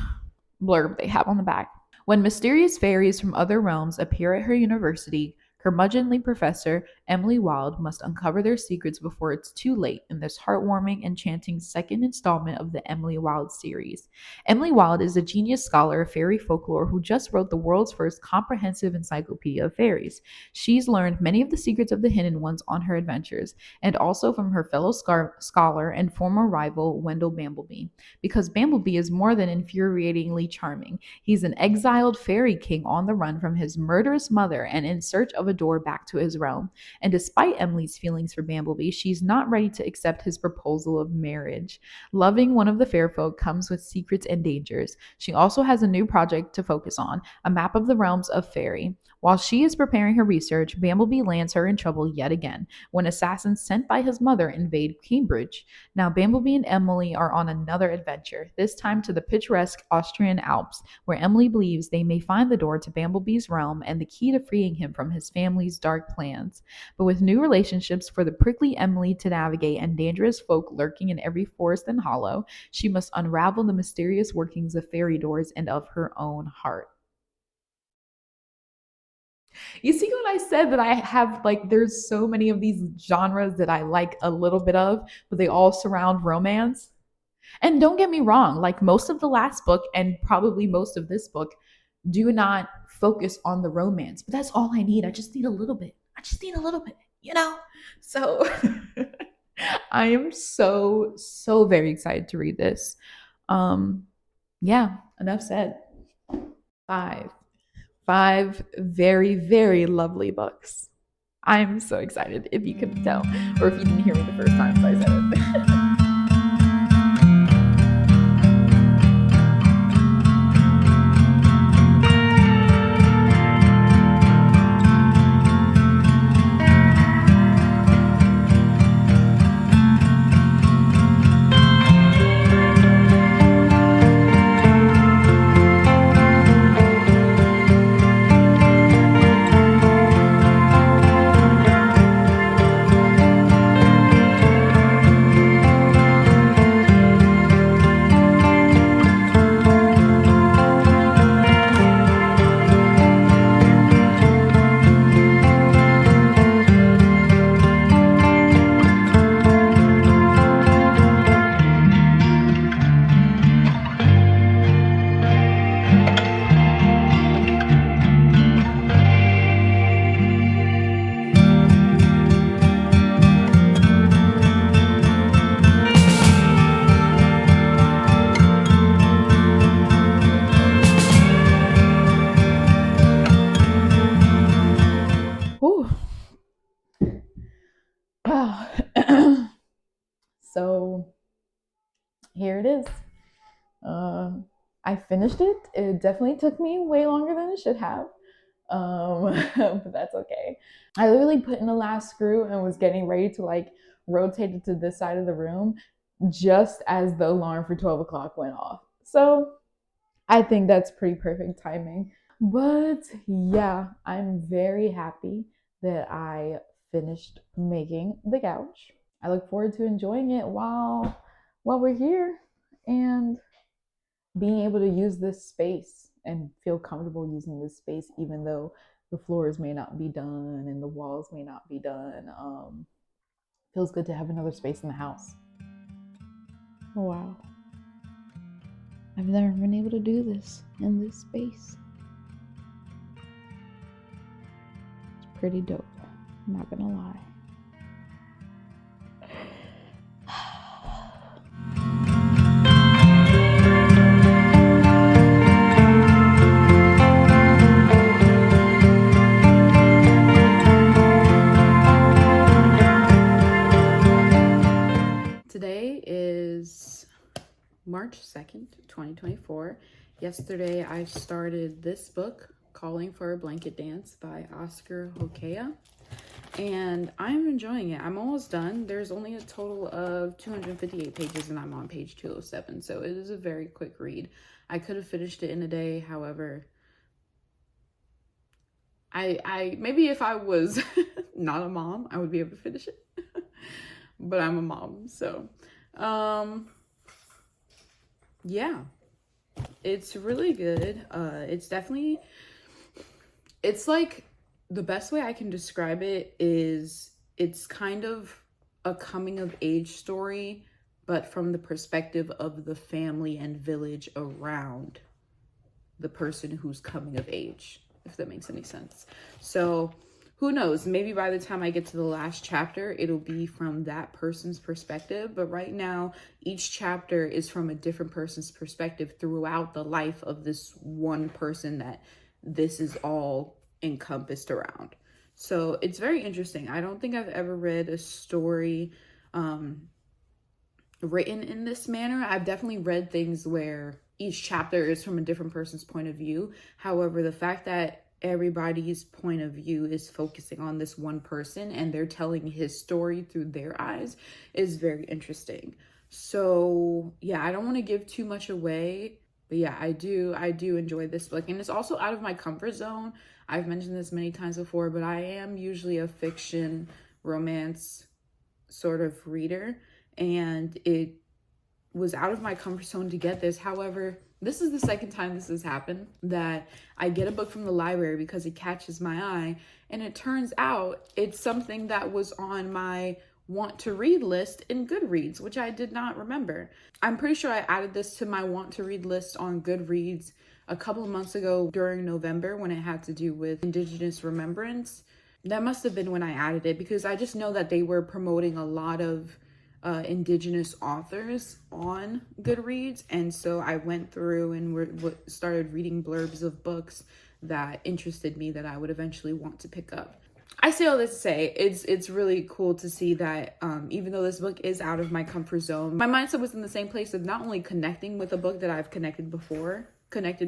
Speaker 3: blurb they have on the back. When mysterious fairies from other realms appear at her university, curmudgeonly professor Emily Wilde must uncover their secrets before it's too late in this heartwarming, enchanting second installment of the Emily Wilde series. Emily Wilde is a genius scholar of fairy folklore who just wrote the world's first comprehensive encyclopedia of fairies. She's learned many of the secrets of the hidden ones on her adventures, and also from her fellow scholar and former rival Wendell Bamblebee. Because Bamblebee is more than infuriatingly charming. He's an exiled fairy king on the run from his murderous mother and in search of a door back to his realm. And despite Emily's feelings for Bamblebee, she's not ready to accept his proposal of marriage. Loving one of the fair folk comes with secrets and dangers. She also has a new project to focus on, a map of the realms of fairy. While she is preparing her research, Bamblebee lands her in trouble yet again when assassins sent by his mother invade Cambridge. Now Bamblebee and Emily are on another adventure, this time to the picturesque Austrian Alps, where Emily believes they may find the door to Bamblebee's realm and the key to freeing him from his family's dark plans. But with new relationships for the prickly Emily to navigate and dangerous folk lurking in every forest and hollow, she must unravel the mysterious workings of fairy doors and of her own heart. You see when I said that I have like there's so many of these genres that I like a little bit of, but they all surround romance? And don't get me wrong, like most of the last book and probably most of this book do not focus on the romance, but that's all I need. I just need a little bit. I just need a little bit. you know? So I am so, so very excited to read this. Yeah, enough said. Five very, very lovely books. I'm so excited if you couldn't tell, or if you didn't hear me the first time so I said it. Whew. Wow. So here it is. I finished it. It definitely took me way longer than it should have. But that's okay. I literally put in the last screw and was getting ready to like rotate it to this side of the room just as the alarm for 12 o'clock went off. So I think that's pretty perfect timing. But yeah, I'm very happy that I finished making the couch. I look forward to enjoying it while we're here and being able to use this space and feel comfortable using this space, even though the floors may not be done and the walls may not be done. Feels good to have another space in the house. Wow. I've never been able to do this in this space. It's pretty dope, I'm not gonna lie. Today is March 2nd, 2024. Yesterday I started this book, Calling for a Blanket Dance by Oscar Hoquea, and I'm enjoying it. I'm almost done. There's only a total of 258 pages and I'm on page 207, so it is a very quick read. I could have finished it in a day, however, I maybe if I was not a mom, I would be able to finish it. But I'm a mom, so yeah, it's really good. It's like, the best way I can describe it is it's kind of a coming of age story, but from the perspective of the family and village around the person who's coming of age, if that makes any sense. So who knows, maybe by the time I get to the last chapter, it'll be from that person's perspective. But right now, each chapter is from a different person's perspective throughout the life of this one person that this is all encompassed around. So it's very interesting. I don't think I've ever read a story written in this manner. I've definitely read things where each chapter is from a different person's point of view. However, the fact that everybody's point of view is focusing on this one person and they're telling his story through their eyes is very interesting. So yeah, I don't want to give too much away, but yeah, I do enjoy this book, and it's also out of my comfort zone. I've mentioned this many times before, but I am usually a fiction romance sort of reader, and it was out of my comfort zone to get this. However, this is the second time this has happened, that I get a book from the library because it catches my eye, and it turns out it's something that was on my want to read list in Goodreads, which I did not remember. I'm pretty sure I added this to my want to read list on Goodreads a couple of months ago during November when it had to do with Indigenous Remembrance. That must have been when I added it, because I just know that they were promoting a lot of indigenous authors on Goodreads, and so I went through and started reading blurbs of books that interested me that I would eventually want to pick up. I say all this to say it's really cool to see that even though this book is out of my comfort zone, my mindset was in the same place of not only connecting with a book that I've connected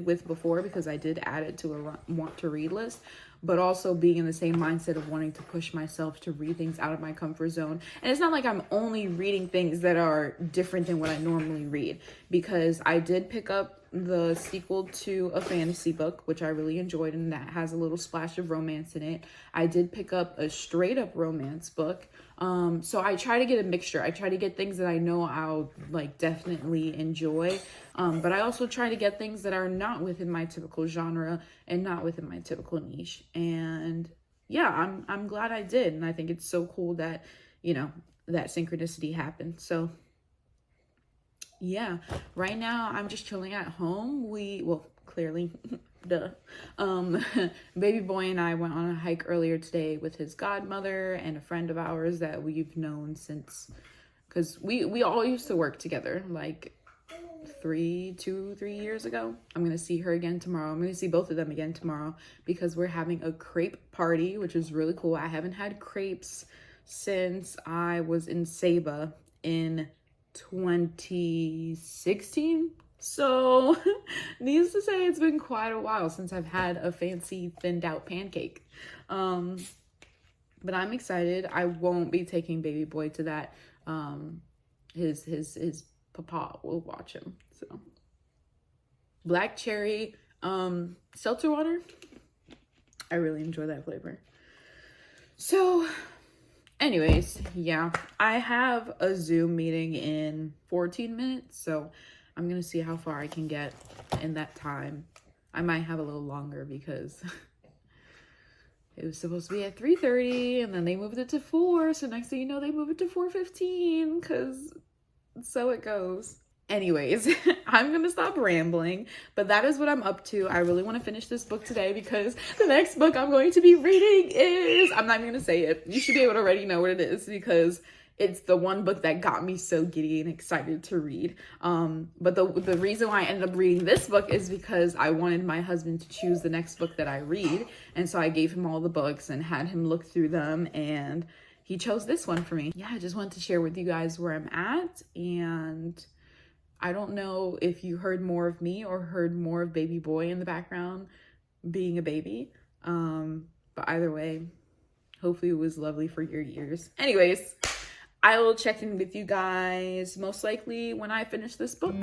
Speaker 3: with before, because I did add it to a want to read list, but also being in the same mindset of wanting to push myself to read things out of my comfort zone. And it's not like I'm only reading things that are different than what I normally read, because I did pick up the sequel to a fantasy book, which I really enjoyed, and that has a little splash of romance in it. I did pick up a straight up romance book. So I try to get a mixture. I try to get things that I know I'll like definitely enjoy. But I also try to get things that are not within my typical genre and not within my typical niche. And yeah, I'm glad I did. And I think it's so cool that, you know, that synchronicity happened. So yeah, right now I'm just chilling at home. Well, clearly, duh. Baby boy and I went on a hike earlier today with his godmother and a friend of ours that we've known since, because we all used to work together like 3 years ago. I'm gonna see her again tomorrow. I'm gonna see both of them again tomorrow because we're having a crepe party, which is really cool. I haven't had crepes since I was in Saba in 2016. So needless to say, it's been quite a while since I've had a fancy thinned out pancake. But I'm excited. I won't be taking baby boy to that. His papa will watch him. So black cherry seltzer water, I really enjoy that flavor. So anyways, yeah, I have a Zoom meeting in 14 minutes, so I'm gonna see how far I can get in that time. I might have a little longer because it was supposed to be at 3:30 and then they moved it to 4, so next thing you know they move it to 4:15, because so it goes. Anyways, I'm gonna stop rambling, but that is what I'm up to. I really want to finish this book today because the next book I'm going to be reading is, I'm not even gonna say it. You should be able to already know what it is because it's the one book that got me so giddy and excited to read. But the reason why I ended up reading this book is because I wanted my husband to choose the next book that I read, and so I gave him all the books and had him look through them, and he chose this one for me. Yeah, I just wanted to share with you guys where I'm at, and I don't know if you heard more of me or heard more of baby boy in the background being a baby. But either way, hopefully it was lovely for your ears. Anyways, I will check in with you guys most likely when I finish this book.